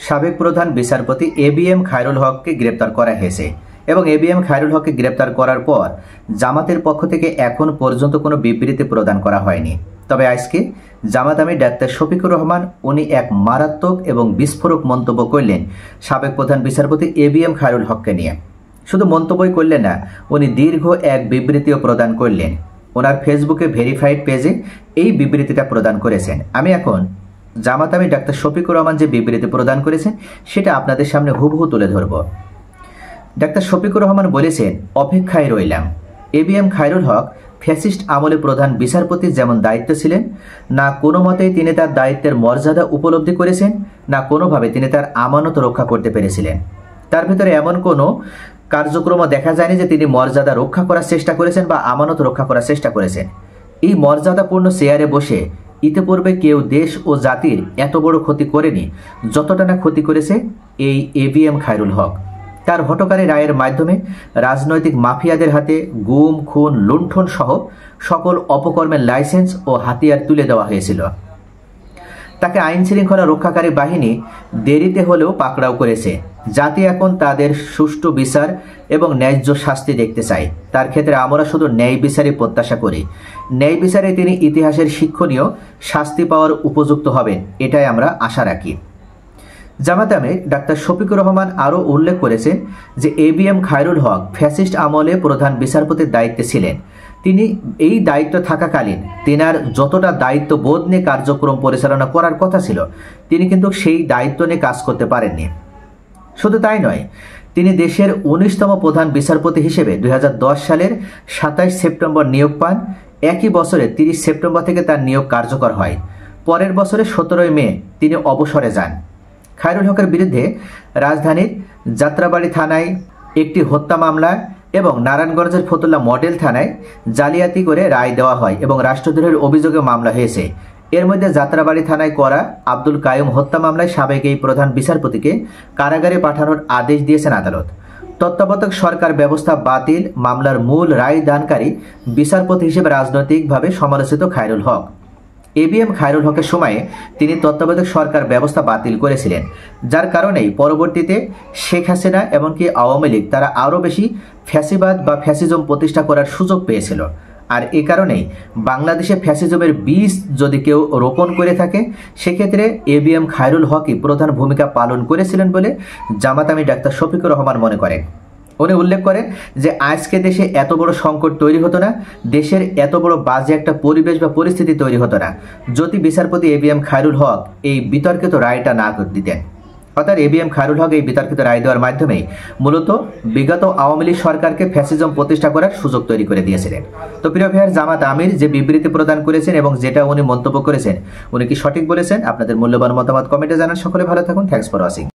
সাবেক প্রধান বিচারপতি এবিএম খায়রুল হককে গ্রেপ্তার করা হয়েছে এবং এবিএম খায়রুল হককে গ্রেপ্তার করার পর জামাতের পক্ষ থেকে এখন পর্যন্ত কোনো বিবৃতি প্রদান করা হয়নি। তবে আজকে জামাত আমির ডাক্তার শফিকুর রহমান উনি এক মারাত্মক এবং বিস্ফোরক মন্তব্য করলেন সাবেক প্রধান বিচারপতি এবিএম খায়রুল হককে নিয়ে। শুধু মন্তব্যই করলেন না, উনি দীর্ঘ এক বিবৃতিও প্রদান করলেন। ওনার ফেসবুকে ভেরিফাইড পেজে এই বিবৃতিটা প্রদান করেছেন। আমি এখন জামাত আমির ডাক্তার শফিকুর রহমান যে বিবৃতি প্রদান করেছেন সেটা আপনাদের সামনে হুবহু তুলে ধরব। ডাক্তার শফিকুর রহমান বলেছেন, অপেক্ষায় রইলাম। এবিএম খায়রুল হক ফ্যাসিস্ট আমলে প্রধান বিচারপতি যেমন দায়িত্ব ছিলেন, না কোনো মতেই তিনি তার দায়িত্বের মর্যাদা উপলব্ধি করেছেন, না কোনোভাবে তিনি তার আমানত রক্ষা করতে পেরেছিলেন। তার ভিতরে এমন কোনো কার্যক্রম দেখা যায়নি যে তিনি মর্যাদা রক্ষা করার চেষ্টা করেছেন বা আমানত রক্ষা করার চেষ্টা করেছেন। এই মর্যাদাপূর্ণ চেয়ারে বসে ইতিপূর্বে কেউ দেশ ও জাতির এত বড় ক্ষতি করেনি যতটা না ক্ষতি করেছে এই এবিএম খায়রুল হক। তার হঠকারী রায়ের মাধ্যমে রাজনৈতিক মাফিয়াদের হাতে গুম, খুন, লুণ্ঠন সহ সকল অপকর্মের লাইসেন্স ও হাতিয়ার তুলে দেওয়া হয়েছিল। তাকে আইন শৃঙ্খলা রক্ষাকারী বাহিনী দেরিতে হলেও পাকড়াও করেছে। জাতি এখন তাদের সুষ্ঠু বিচার এবং ন্যায্য শাস্তি দেখতে চায়। তার ক্ষেত্রে আমরা শুধু ন্যায় বিচারই প্রত্যাশা করি। ন্যায় বিচারে তিনি ইতিহাসের শিক্ষণীয় শাস্তি পাওয়ার উপযুক্ত হবেন, এটাই আমরা আশা রাখি। জামাত আমির ডাক্তার শফিকুর রহমান আরও উল্লেখ করেছেন যে এবিএম খায়রুল হক ফ্যাসিস্ট আমলে প্রধান বিচারপতির দায়িত্বে ছিলেন। তিনি এই দায়িত্ব থাকাকালীন তেনার যতটা দায়িত্ববোধ নিয়ে কার্যক্রম পরিচালনা করার কথা ছিল তিনি কিন্তু সেই দায়িত্ব নিয়ে কাজ করতে পারেননি। শুধু তাই নয়, তিনি দেশের 19তম প্রধান বিচারপতি হিসেবে 2010 সালের 27 সেপ্টেম্বর নিয়োগ পান। একই বছরে 30 সেপ্টেম্বর থেকে তার নিয়োগ কার্যকর হয়। পরের বছরে 17 মে তিনি অবসরে যান। খায়রুল হকের বিরুদ্ধে রাজধানীর যাত্রাবাড়ি থানায় একটি হত্যা মামলা এবং নারায়ণগঞ্জের ফতুল্লা মডেল থানায় জালিয়াতি করে রায় দেওয়া হয় এবং রাষ্ট্রদ্রোহের অভিযোগে মামলা হয়েছে। এর মধ্যে যাত্রাবাড়ি থানায় করা আব্দুল কাইয়ুম হত্যা মামলায় সাবেক এই প্রধান বিচারপতিকে কারাগারে পাঠানোর আদেশ দিয়েছেন আদালত। তত্ত্বাবধায়ক সরকার ব্যবস্থা বাতিল মামলার মূল রায় দানকারী বিচারপতি হিসেবে রাজনৈতিকভাবে সমালোচিত খায়রুল হক। এবিএম খায়রুল হকের সময়ে তিনি তত্ত্বাবধায়ক সরকার ব্যবস্থা বাতিল করেছিলেন, যার কারণেই পরবর্তীতে শেখ হাসিনা এমনকি আওয়ামী লীগ তারা আরও বেশি ফ্যাসিবাদ বা ফ্যাসিজম প্রতিষ্ঠা করার সুযোগ পেয়েছিল। আর এ কারণেই বাংলাদেশে ফ্যাসিজমের বীজ যদি কেউ রোপণ করে থাকে সেক্ষেত্রে এবিএম খায়রুল হকই প্রধান ভূমিকা পালন করেছিলেন বলে জামাত আমির ডাক্তার শফিকুর রহমান মনে করেন। উনি উল্লেখ করেন যে আজকে দেশে এত বড় সংকট তৈরি হতো না, দেশের এত বড় বাজে একটা পরিবেশ বা পরিস্থিতি তৈরি হতো না যদি বিচারপতি এবিএম খায়রুল হক এই বিতর্কিত রায়টা না দিতেন। অর্থাৎ এবিএম খায়রুল হক এই বিতর্কিত রায় দেওয়ার মাধ্যমেই মূলত বিগত আওয়ামী লীগ সরকারকে ফ্যাসিজম প্রতিষ্ঠা করার সুযোগ তৈরি করে দিয়েছিলেন। তো প্রিয় ভাইয়ের, জামাত আমির যে বিবৃতি প্রদান করেছেন এবং যেটা উনি মন্তব্য করেছেন উনি কি সঠিক বলেছেন? আপনাদের মূল্যবান মতামত কমেন্টে জানান। সকলে ভালো থাকুন। Thanks for watching.